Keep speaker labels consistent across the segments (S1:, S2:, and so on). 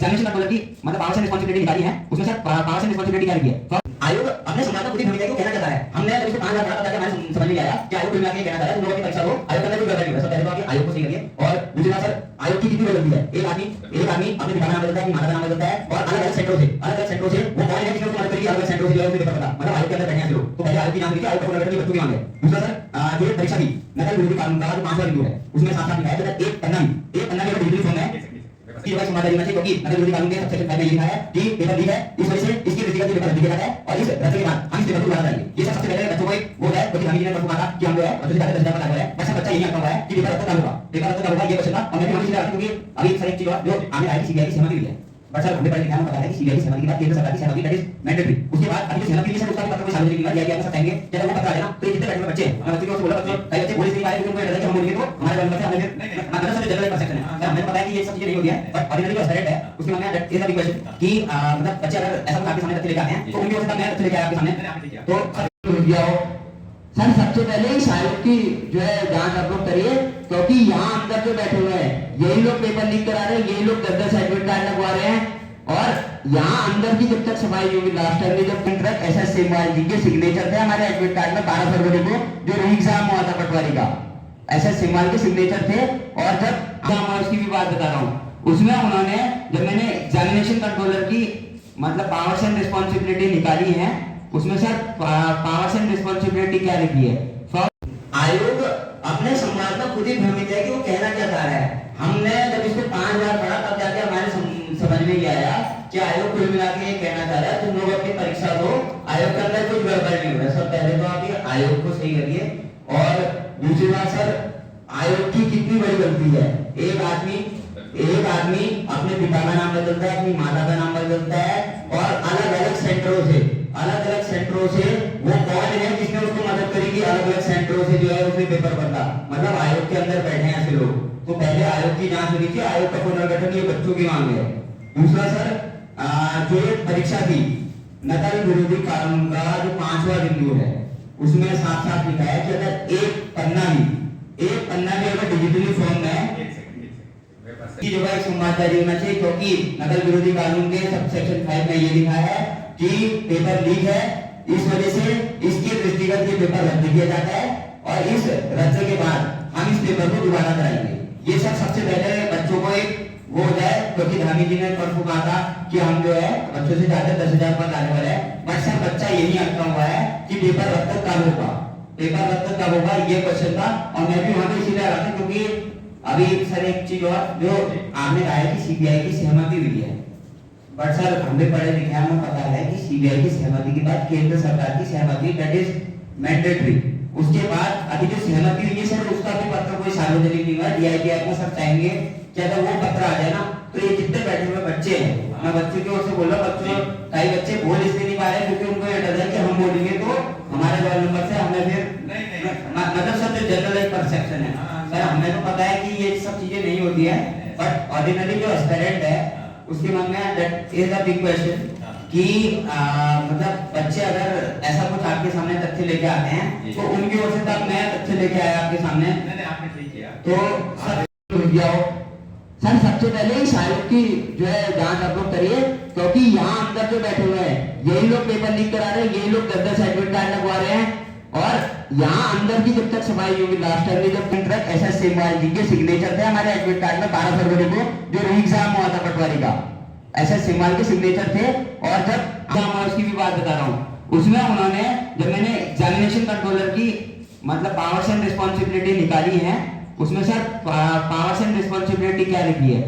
S1: Examination controller की मतलब powers and responsibility निकाली है, उसमें सर पावर्स एंड रिस्पांसिबिलिटी क्या लिखी है? तो आयोग अपने संवाद में खुद ही भूमिका को कहना चाहता है। हमने जब इसको 5 बार पढ़ा तब जाके हमारे समझ में आया कि आयोग कुल मिला के कहना चाहता है तुम लोगों की परीक्षा हो आयोग का कोई गड़बड़ नहीं है। सब पहले तो आप आयोग को सही करिए और दूसरी बात सर आयोग की कितनी गलती है। एक आदमी अपने पिता का नाम बदलता है, अपनी माता का नाम बदलता है और अलग-अलग सेंटरों से वो कौन है जिसने उसको मदद करी अलग-अलग सेंटरों से जो है उसे पेपर पता मतलब आयोग के अंदर बैठे हैं लोग। तो पहले आयोग की नाम लिखिए, आयोग का पूर्ण बच्चों की मांग है। दूसरा सर जो परीक्षा की नकल विरोधी कानून का जो 5वां बिंदु है उसमें साफ-साफ लिखा है कि एक पन्ना में डिजिटल फॉर्म है कि वह समाधान देना चाहिए क्योंकि नकल विरोधी कानून के सेक्शन 5 में लिखा है कि पेपर लीक है, इस वजह से इसकी व्यक्तिगत पेपर रद्द किया जाता है और इस रद्द के बाद हम इस पेपर को दोबारा डालेंगे। ये सबसे पहले बच्चों को एक वो है क्योंकि हमें ने परसों कहा कि हम जो है बच्चों से ज्यादा 10,000 पर आ है बच्चा यही आता हुआ है कि पेपर रद्द कब होगा, पेपर रद्द कब होगा ये क्वेश्चन था। और मैं भी हमें सीधा क्योंकि अभी सर एक चीज और जो आगे आएगी सीबीआई की सहमति भी है बट सर हमें पहले ध्यान पता है कि सीबीआई की सहमति के बाद केंद्र सरकार की सहमति दैट इज मैंडेटरी। उसके बाद अभी जो सहमति है उसका भी पत्र कोई सार्वजनिक नहीं हुआ या आप बताएंगे जब वो पत्र आ जाए ना तो ये जितने बैठे हुए बच्चे हैं मैं बच्चों को बोला बच्चों कई बच्चे बोल नहीं पाए क्योंकि उनको डर है कि हम बोलेंगे तो हमारे जन्म से हमें मतलब सर जनरल परसेप्शन है सर हमें पता है कि ये सब चीजें नहीं होती है बट ऑर्डिनरी जो स्टूडेंट है उसके मामले में that is the big question कि मतलब बच्चे अगर ऐसा कुछ आपके सामने तथ्य लेके आते हैं तो उनकी वजह से मैं तथ्य लेके आया आपके सामने तो
S2: गया हो सर। सबसे पहले इस आयोग की जो है जांच आप लोग करिए क्योंकि यहाँ अंदर जो बैठे हुए हैं यही लोग पेपर लीक करा रहे हैं, यही लोग 10-10 एडमिट कार्ड लगवा रहे हैं और यहाँ अंदर की जब तक सफाई होगी लास्ट टाइम में जब कंट्रैक्ट एसएस सेमवाल जी के सिग्नेचर थे हमारे एडमिट कार्ड में 12 फरवरी को जो एग्जाम हुआ था पटवारी का एसएस सेमवाल के सिग्नेचर थे और जब मैं उसकी भी बात बता रहा हूँ उसमें उन्होंने जब मैंने एग्जामिनेशन कंट्रोलर की मतलब पावर्स एंड रिस्पॉन्सिबिलिटी निकाली है उसमें सर पावर्स एंड रिस्पॉन्सिबिलिटी क्या लिखी है?
S1: आयोग अपने संवाद में खुद ही भ्रमित है कि वो कहना क्या चाह रहा है। हमने जब इसको 5 बार पढ़ा तब जाके हमारे समझ में ही आया कि आयोग कुल मिला के ये कहना चाह रहा है तुम लोग अपनी परीक्षा दो आयोग के अंदर कुछ गड़बड़ नहीं हो रहा है। सब पहले तो आप ये आयोग को सही करिए और दूसरी बात सर आयोग की कितनी बड़ी गलती है। एक आदमी अपने पिता का नाम बदलता है, अपनी माता का नाम बदलता है और अलग-अलग सेंटरों से वो कौन है जिसने उसको मदद करी कि अलग-अलग सेंटरों से जो है उसने पेपर बदला मतलब आयोग के अंदर बैठे हैं ऐसे लोग। तो पहले आयोग की जांच होनी चाहिए, आयोग का पुनर्गठन ये बच्चों की मांग है। दूसरा सर जो परीक्षा थी नकल विरोधी कानून का जो 5वां बिंदु है उसमें साफ-साफ लिखा है कि अगर एक पन्ना भी अगर डिजिटली फॉर्म में की जो है संवाद जारी होना चाहिए क्योंकि नकल विरोधी कानून के सब सेक्शन 5 में ये लिखा है कि पेपर लीक है, इस वजह से इसके दृष्टिगत ये पेपर रद्द किया जाता है और इस रद्द के बाद हम इस पेपर को दोबारा कराएंगे। ये सब सबसे पहले बच्चों को एक वो हो जाए क्योंकि धामी जी ने परसों कहा था कि हम जो है बच्चों से ज्यादा 10,000 पर लाने वाले हैं बट सर बच्चा यही अटका हुआ है कि पेपर रद्द कब होगा ये क्वेश्चन था और मैं भी वहां पे इसीलिए आ रहा था क्योंकि अभी सर एक चीज और जो आपने कहा है कि सीबीआई की सहमति हुई है बट सर हमें पढ़े लिखे हमें पता है कि सीबीआई की सहमति के बाद केंद्र सरकार की सहमति दैट इज मैंडेटरी। उसके बाद अभी जो सहमति हुई है सर उसका भी पत्र कोई सार्वजनिक नहीं हुआ। डीआईटीआई को सर चाहेंगे कि अगर वो पत्र आ जाए ना तो ये जितने बैठे हुए बच्चे हैं मैं बच्चों की ओर से बोल रहा हूँ बच्चों कई बच्चे बोल इसलिए नहीं पा रहे क्योंकि उनको ये डर है कि हम बोलेंगे तो हमारे रोल नंबर से हमें फिर मतलब सर जो जनरल परसेप्शन है सर हमें तो पता है कि ये सब चीजें नहीं होती है बट ऑर्डिनरी जो एस्पिरेंट है उसके मन में that is the big question कि मतलब बच्चे अगर ऐसा कुछ आपके सामने तथ्य लेके आते हैं तो उनकी ओर से तब मैं तथ्य लेके आया आपके सामने
S3: आपने सही किया
S1: तो
S2: सर सबसे पहले इस आयोग की जो है जांच आप लोग करिए क्योंकि यहाँ अंदर जो बैठे हुए हैं यही लोग पेपर लीक करा रहे हैं, यही लोग 10-10 एडमिट कार्ड लगवा रहे हैं और यहाँ अंदर की जब तक सफाई होगी लास्ट टाइम में जब कंट्रैक्ट एसएस सेमवाल जी के सिग्नेचर थे हमारे एडमिट कार्ड में 12 फरवरी को जो एग्जाम हुआ था पटवारी का एसएस सेमवाल के सिग्नेचर थे और जब मैं उसकी भी बात बता रहा हूँ उसमें उन्होंने जब मैंने एग्जामिनेशन कंट्रोलर की मतलब पावर्स एंड रिस्पॉन्सिबिलिटी निकाली है उसमें सर पावर्स एंड रिस्पॉन्सिबिलिटी क्या लिखी है?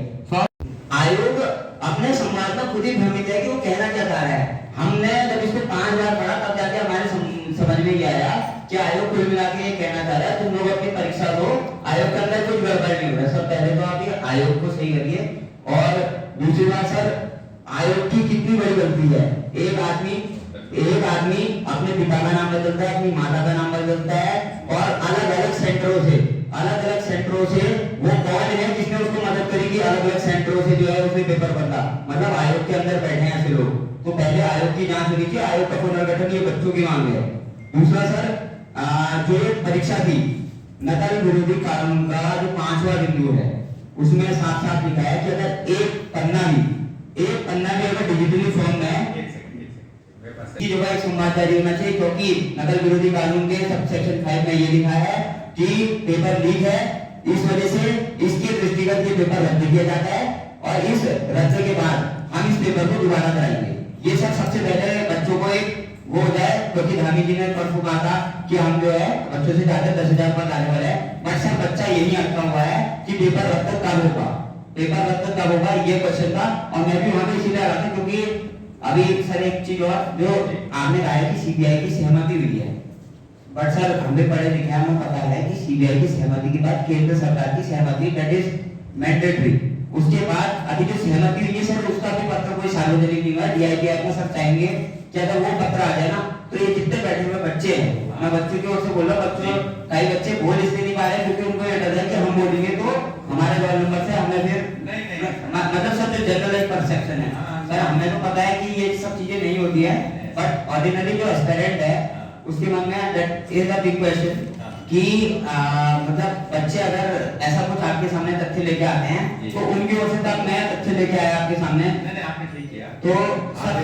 S1: आयोग अपने संवाद में खुद ही भ्रमित है कि वो कहना क्या चाह रहा है। हमने जब इसको 5 बार पढ़ा तब जाके हमारे समझ में ही आया कि आयोग कुल मिला के ये कहना चाह रहा है तुम लोग अपनी परीक्षा दो आयोग के अंदर कुछ गड़बड़ नहीं हो रहा है। सब पहले तो आप ये आयोग को सही करिए और दूसरी बात सर आयोग की कितनी बड़ी गलती है। एक आदमी अपने पिता का नाम बदलता है, अपनी माता का नाम बदलता है और अलग-अलग सेंटरों से वो कौन है जिसने उसको मदद करी कि अलग-अलग सेंटरों से जो है उसने पेपर बदला मतलब आयोग के अंदर बैठे हैं ऐसे लोग। तो पहले आयोग की जांच होनी चाहिए, आयोग का पुनर्गठन ये बच्चों की मांग है। दूसरा सर जो परीक्षा थी नकल विरोधी कानून का जो 5वां बिंदु है उसमें साफ-साफ लिखा है कि अगर एक एक पन्ना भी अगर डिजिटली फॉर्म में कि जो है एक संवाद जारी होना चाहिए, क्योंकि नकल विरोधी कानून के सब सेक्शन 5 में ये लिखा है कि पेपर लीक है, इस वजह से इसके दृष्टिगत ये पेपर रद्द किया जाता है और इस रद्द के बाद हम इस पेपर को दोबारा कराएंगे। ये सब सबसे पहले बच्चों को एक वो हो जाए, क्योंकि धामी जी ने परसों कहा था कि हम जो है बच्चों से ज्यादा 10,000 पर आने वाले हैं, बट सर बच्चा यही अटका हुआ है कि पेपर रद्द कब होगा, पेपर रद्द कब होगा, ये क्वेश्चन था। और मैं भी वहां पे इसीलिए आ रहा था क्योंकि अभी सर एक चीज और जो आपने कहा है कि सीबीआई की सहमति मिली है, बट सर हमें पढ़े लिखे हमें पता है कि सीबीआई की सहमति के बाद केंद्र सरकार की सहमति दैट इज मैंडेटरी, उसके बाद अभी जो सहमति हुई है सर उसका भी पत्र कोई सार्वजनिक नहीं हुआ। डीआईपीआर को सब चाहेंगे कि अगर वो पत्र आ जाए ना तो ये जितने बैठे हुए बच्चे हैं, मैं बच्चों की ओर से बोल रहा हूँ, बच्चों कई बच्चे बोल इसलिए नहीं पा रहे क्योंकि उनको ये डर है कि हम बोलेंगे तो हमारे रोल नंबर से हमें फिर मतलब सब जो जनरल परसेप्शन है सर, हमें तो पता है कि ये सब चीजें नहीं होती है, बट ऑर्डिनरी जो एस्पिरेंट है उसके मन में that is a big question कि मतलब बच्चे अगर ऐसा कुछ आपके सामने तथ्य लेके आते हैं तो उनकी ओर से तब नया तथ्य लेके आया आपके सामने,
S3: आपने ठीक किया
S1: तो सर